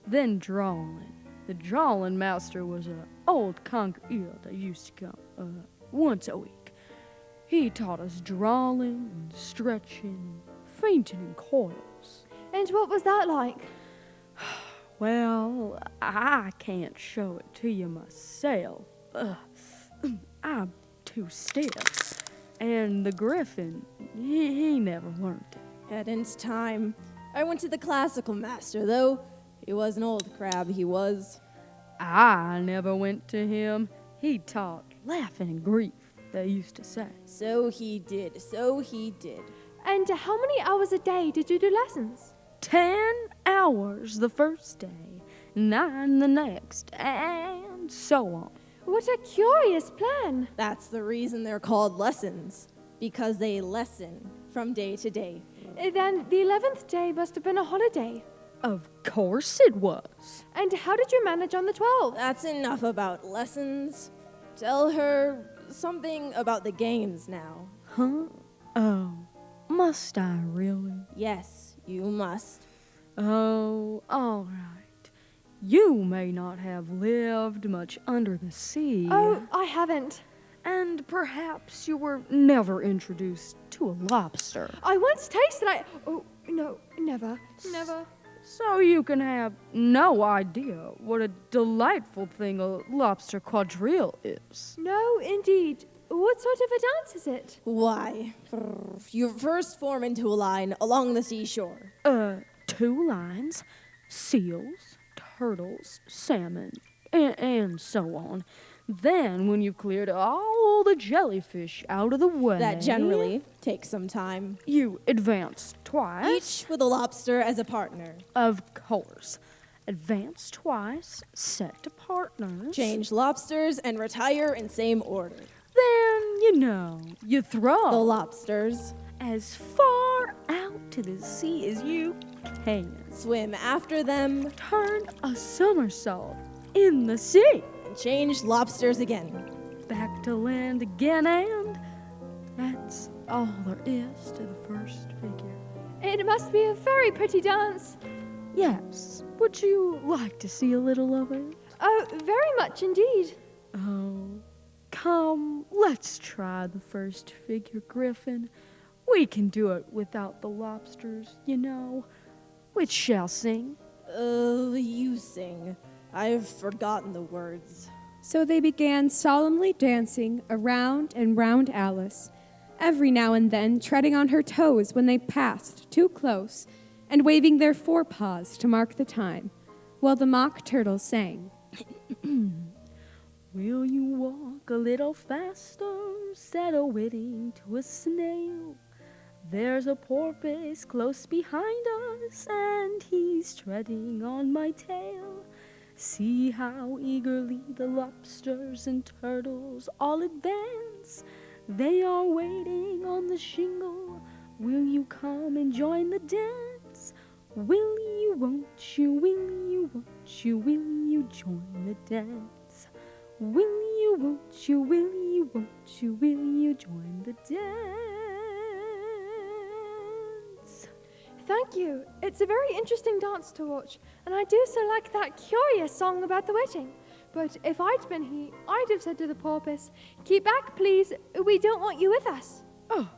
then drawing. The drawing master was an old conqueror that used to come, once a week. He taught us drawing and stretching and fainting in coils. And what was that like? Well, I can't show it to you myself. I'm too stiff. And the griffin, he never learned it. Hadn't time. I went to the classical master, though. He was an old crab, he was. I never went to him. He taught laughing and grief, they used to say. So he did. And how many hours a day did you do lessons? 10 hours the first day, 9 the next, and so on. What a curious plan. That's the reason they're called lessons, because they lessen from day to day. Then the 11th day must have been a holiday. Of course it was. And how did you manage on the 12th? That's enough about lessons. Tell her something about the games now. Huh? Oh, must I really? Yes, you must. Oh, all right. You may not have lived much under the sea. Oh, I haven't. And perhaps you were never introduced to a lobster. I once tasted it. Oh, no, never. So you can have no idea what a delightful thing a lobster quadrille is. No, indeed. What sort of a dance is it? Why, you first form into a line along the seashore. 2 lines, seals, turtles, salmon, and so on. Then, when you've cleared all the jellyfish out of the way... That generally takes some time. You advance twice. Each with a lobster as a partner. Of course. Advance twice, set to partners. Change lobsters and retire in same order. Then, you throw the lobsters as far out to the sea as you can. Swim after them. Turn a somersault in the sea. And change lobsters again. Back to land again, and that's all there is to the first figure. It must be a very pretty dance. Yes. Would you like to see a little of it? Oh, very much indeed. Oh, come, let's try the first figure, Griffin. We can do it without the lobsters, Which shall sing? You sing. I've forgotten the words. So they began solemnly dancing around and round Alice, every now and then treading on her toes when they passed too close, and waving their forepaws to mark the time, while the mock turtle sang. Will you walk a little faster, said a whiting to a snail. There's a porpoise close behind us, and he's treading on my tail. See how eagerly the lobsters and turtles all advance. They are waiting on the shingle. Will you come and join the dance? Will you, won't you, will you, won't you, will you join the dance? Will you, won't you, will you, won't you, will you join the dance? Thank you. It's a very interesting dance to watch, and I do so like that curious song about the wedding. But if I'd been he, I'd have said to the porpoise, "Keep back, please. We don't want you with us." Oh,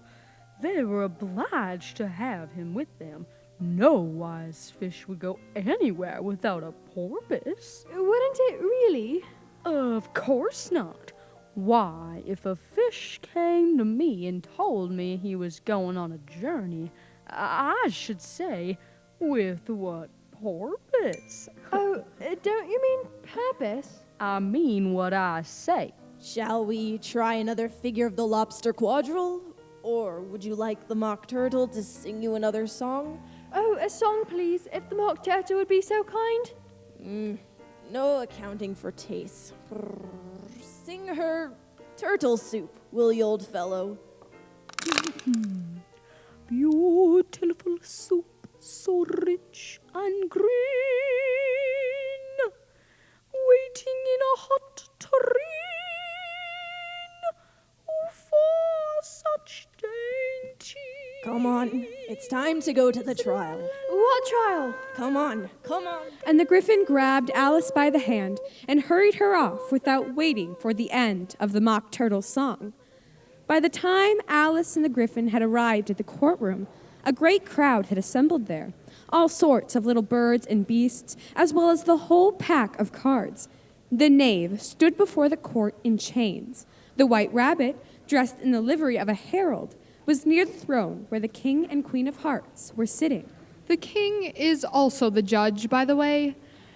they were obliged to have him with them. No wise fish would go anywhere without a porpoise. Wouldn't it really? Of course not. Why, if a fish came to me and told me he was going on a journey, I should say, with what porpoise? Oh, don't you mean purpose? I mean what I say. Shall we try another figure of the lobster quadrille? Or would you like the mock turtle to sing you another song? Oh, a song, please, if the mock turtle would be so kind. No accounting for taste. Sing her turtle soup, will you, old fellow? Beautiful soup, so rich and green, waiting in a hot tureen. Oh, for such dainty. Come on, it's time to go to the trial. What trial? Come on, come on. And the griffin grabbed Alice by the hand and hurried her off without waiting for the end of the mock turtle's song. By the time Alice and the griffin had arrived at the courtroom, a great crowd had assembled there, all sorts of little birds and beasts, as well as the whole pack of cards. The knave stood before the court in chains. The white rabbit, dressed in the livery of a herald, was near the throne where the king and queen of hearts were sitting. The king is also the judge, by the way,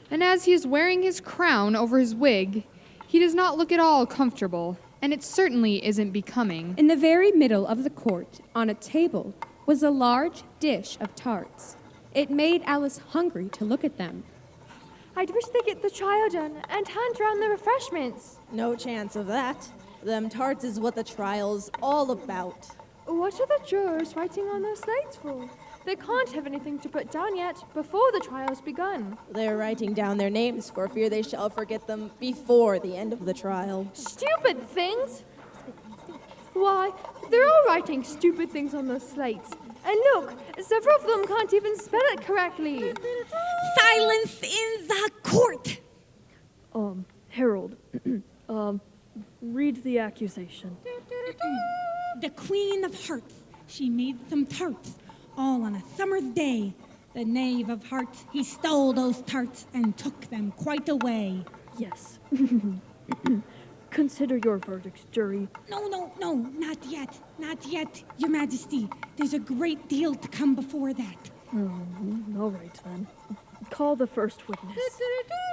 and as he is wearing his crown over his wig, he does not look at all comfortable, and it certainly isn't becoming. In the very middle of the court, on a table, was a large dish of tarts. It made Alice hungry to look at them. I'd wish they'd get the trial done and hand round the refreshments. No chance of that. Them tarts is what the trial's all about. What are the jurors writing on those slates for? They can't have anything to put down yet before the trial's begun. They're writing down their names for fear they shall forget them before the end of the trial. Stupid things! Why, they're all writing stupid things on those slates. And look, several of them can't even spell it correctly. Silence in the court! Harold, read the accusation. The Queen of Hearts, she made some tarts, all on a summer's day. The knave of hearts, he stole those tarts and took them quite away. Yes. Consider your verdict, jury. No, not yet, Your Majesty. There's a great deal to come before that. All right, then. Call the first witness.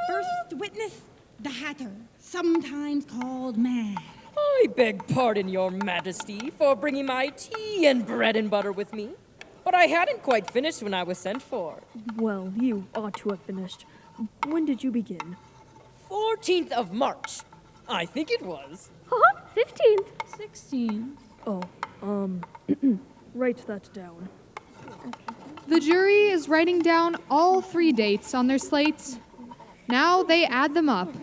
First witness, the Hatter, sometimes called Mad. I beg pardon, Your Majesty, for bringing my tea and bread and butter with me. But I hadn't quite finished when I was sent for. Well, you ought to have finished. when did you begin? 14th of March. I think it was. 15th. 16th. Oh, write that down. The jury is writing down all 3 dates on their slates. Now they add them up.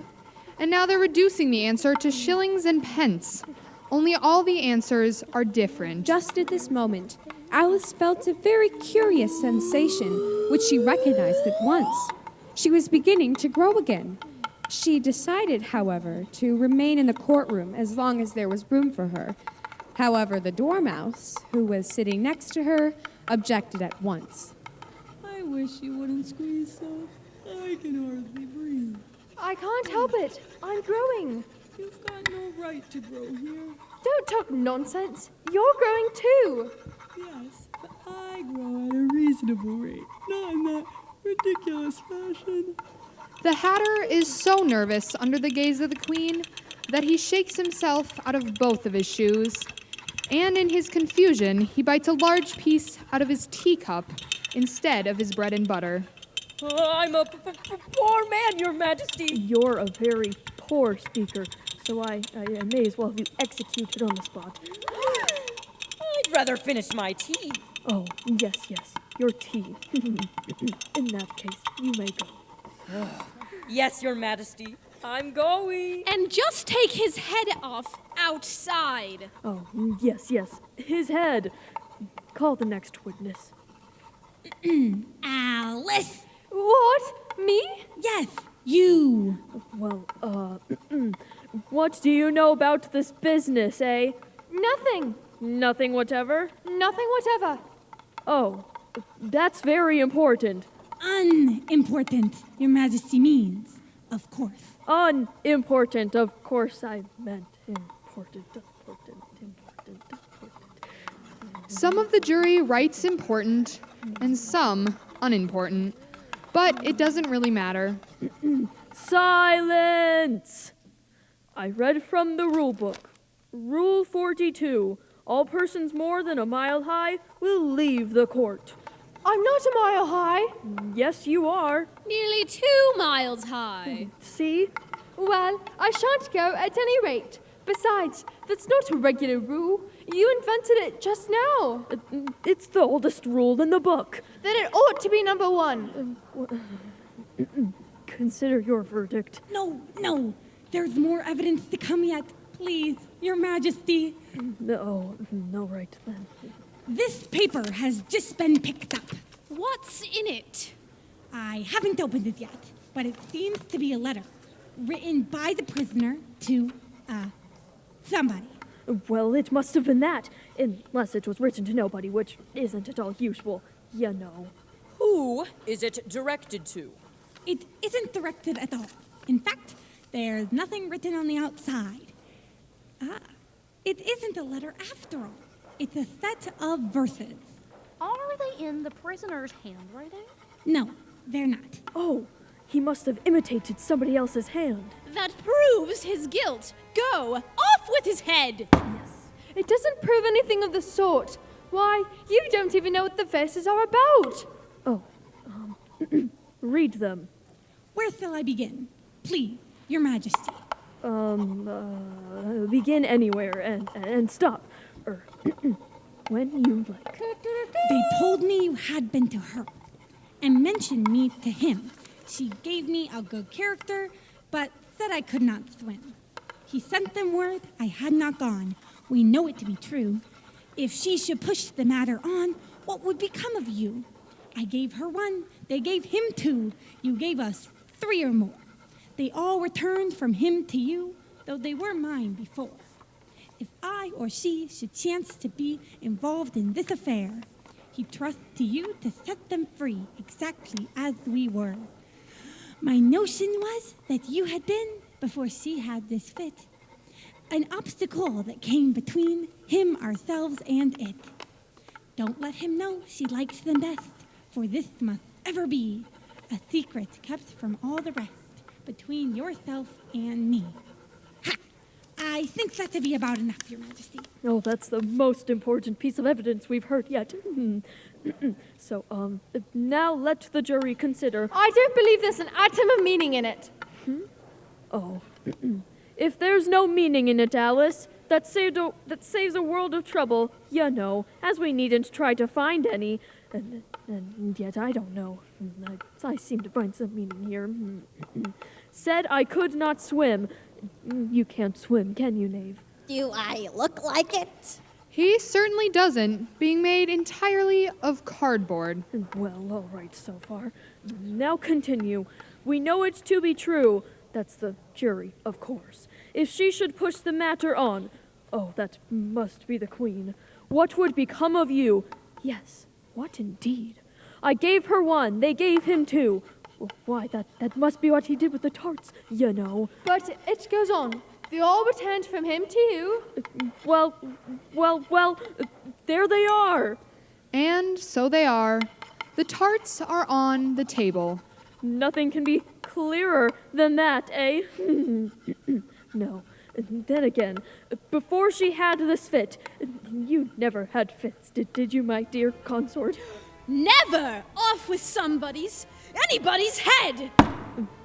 And now they're reducing the answer to shillings and pence. Only all the answers are different. Just at this moment, Alice felt a very curious sensation, which she recognized at once. She was beginning to grow again. She decided, however, to remain in the courtroom as long as there was room for her. However, the dormouse, who was sitting next to her, objected at once. I wish you wouldn't squeeze so. I can hardly breathe. I can't help it. I'm growing. You've got no right to grow here. Don't talk nonsense. You're growing too. Yes, but I grow at a reasonable rate, not in that ridiculous fashion. The Hatter is so nervous under the gaze of the Queen that he shakes himself out of both of his shoes. And in his confusion, he bites a large piece out of his teacup instead of his bread and butter. I'm a poor man, Your Majesty. You're a very poor speaker, so I may as well have you executed on the spot. I'd rather finish my tea. Oh, yes, your tea. In that case, you may go. Yes, Your Majesty. I'm going. And just take his head off outside. Oh, yes, his head. Call the next witness. Alice! What? Me? Yes, you. Well, what do you know about this business, eh? Nothing. Nothing whatever? Nothing whatever. Oh, that's very important. Unimportant, Your Majesty means, of course. Unimportant, of course I meant important. Some of the jury writes important and some unimportant, but it doesn't really matter. Silence! I read from the rule book. Rule 42. All persons more than a mile high will leave the court. I'm not a mile high. Yes, you are. Nearly 2 miles high. See? Well, I shan't go at any rate. Besides, that's not a regular rule. You invented it just now. It's the oldest rule in the book. Then it ought to be number 1. Consider your verdict. No. There's more evidence to come yet. Please, Your Majesty. No, right then. This paper has just been picked up. What's in it? I haven't opened it yet, but it seems to be a letter written by the prisoner to, somebody. Well, it must have been that, unless it was written to nobody, which isn't at all usual, you know. Who is it directed to? It isn't directed at all. In fact, there's nothing written on the outside. It isn't a letter after all. It's a set of verses. Are they in the prisoner's handwriting? No, they're not. Oh, he must have imitated somebody else's hand. That proves his guilt. Go, off with his head. Yes. It doesn't prove anything of the sort. Why, you don't even know what the verses are about. Oh, read them. Where shall I begin? Please, Your Majesty. Begin anywhere and stop. When you like. They told me you had been to her and mentioned me to him. She gave me a good character, but said I could not swim. He sent them word I had not gone. We know it to be true. If she should push the matter on, what would become of you? I gave her 1, they gave him 2. You gave us 3 or more. They all returned from him to you, though they were mine before. If I or she should chance to be involved in this affair, he trusts to you to set them free exactly as we were. My notion was that you had been, before she had this fit, an obstacle that came between him, ourselves, and it. Don't let him know she likes them best, for this must ever be a secret kept from all the rest between yourself and me. Ha! I think that to be about enough, Your Majesty. Oh, that's the most important piece of evidence we've heard yet. So, now let the jury consider. I don't believe there's an atom of meaning in it. Oh. If there's no meaning in it, Alice, that saves a world of trouble, you know, as we needn't try to find any. And yet I don't know. I seem to find some meaning here. Said I could not swim. You can't swim, can you, Knave? Do I look like it? He certainly doesn't, being made entirely of cardboard. Well, all right so far. Now continue. We know it to be true. That's the jury, of course. If she should push the matter on, oh, that must be the Queen. What would become of you? Yes, what indeed? I gave her one, they gave him two. Why, that must be what he did with the tarts, you know. But it goes on. They all returned from him to you. Well, there they are. And so they are. The tarts are on the table. Nothing can be clearer than that, eh? No. Then again, before she had this fit, you never had fits, did you, my dear consort? Never! Off with anybody's head!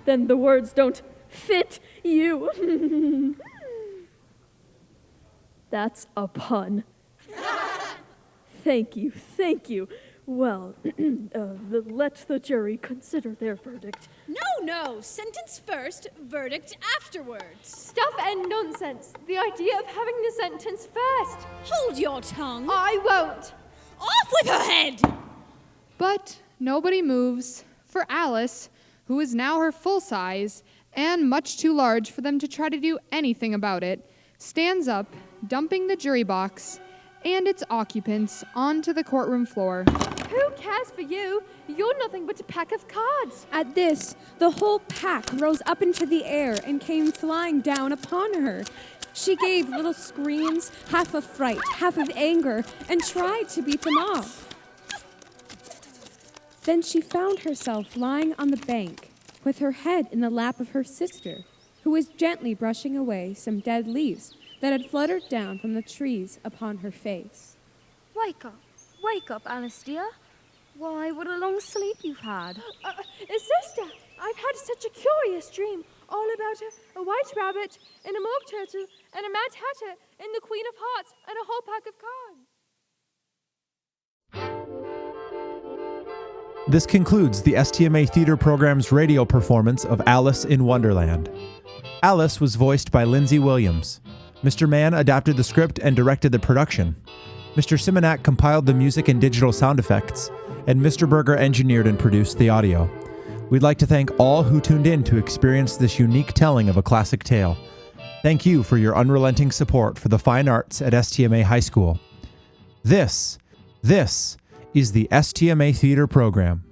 Then the words don't fit you. That's a pun. Thank you. Well, let the jury consider their verdict. No, sentence first, verdict afterwards. Stuff and nonsense. The idea of having the sentence first. Hold your tongue. I won't. Off with her head! But nobody moves, for Alice, who is now her full size, and much too large for them to try to do anything about it, stands up, dumping the jury box and its occupants onto the courtroom floor. Who cares for you? You're nothing but a pack of cards. At this, the whole pack rose up into the air and came flying down upon her. She gave little screams, half of fright, half of anger, and tried to beat them off. Then she found herself lying on the bank, with her head in the lap of her sister, who was gently brushing away some dead leaves that had fluttered down from the trees upon her face. Wake up, Alice dear. Why, what a long sleep you've had. Sister, I've had such a curious dream, all about a white rabbit, and a mock turtle, and a mad hatter, and the Queen of Hearts, and a whole pack of cards. This concludes the STMA Theater Program's radio performance of Alice in Wonderland. Alice was voiced by Lindsay Williams. Mr. Mann adapted the script and directed the production. Mr. Simonak compiled the music and digital sound effects, and Mr. Berger engineered and produced the audio. We'd like to thank all who tuned in to experience this unique telling of a classic tale. Thank you for your unrelenting support for the fine arts at STMA High School. This is the STMA Theater Program.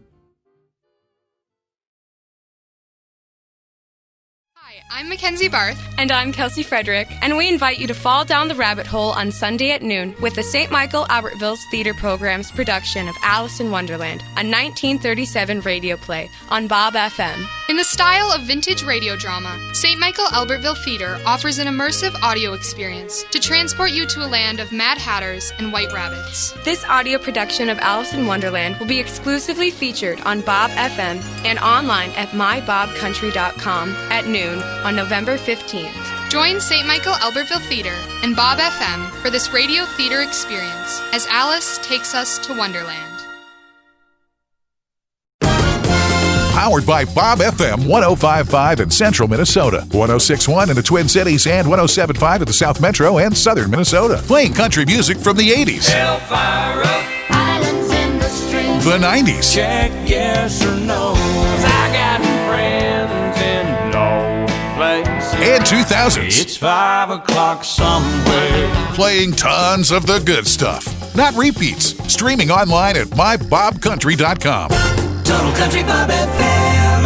I'm Mackenzie Barth. And I'm Kelsey Frederick. And we invite you to fall down the rabbit hole on Sunday at noon with the St. Michael Albertville's Theater Program's production of Alice in Wonderland, a 1937 radio play on BOBFM. In the style of vintage radio drama, St. Michael Albertville Theater offers an immersive audio experience to transport you to a land of Mad Hatters and White Rabbits. This audio production of Alice in Wonderland will be exclusively featured on BOBFM and online at mybobcountry.com at noon on November 15th. Join St. Michael Albertville Theater and BOBFM for this radio theater experience as Alice takes us to Wonderland. Powered by BOBFM 105.5 in central Minnesota, 106.1 in the Twin Cities, and 107.5 in the South Metro and southern Minnesota. Playing country music from the 80s, Islands in the stream. the 90s, Check yes or no. I got friends in no place. and 2000s. It's 5 o'clock somewhere. Playing tons of the good stuff, not repeats. Streaming online at mybobcountry.com. Total Country Bob FM.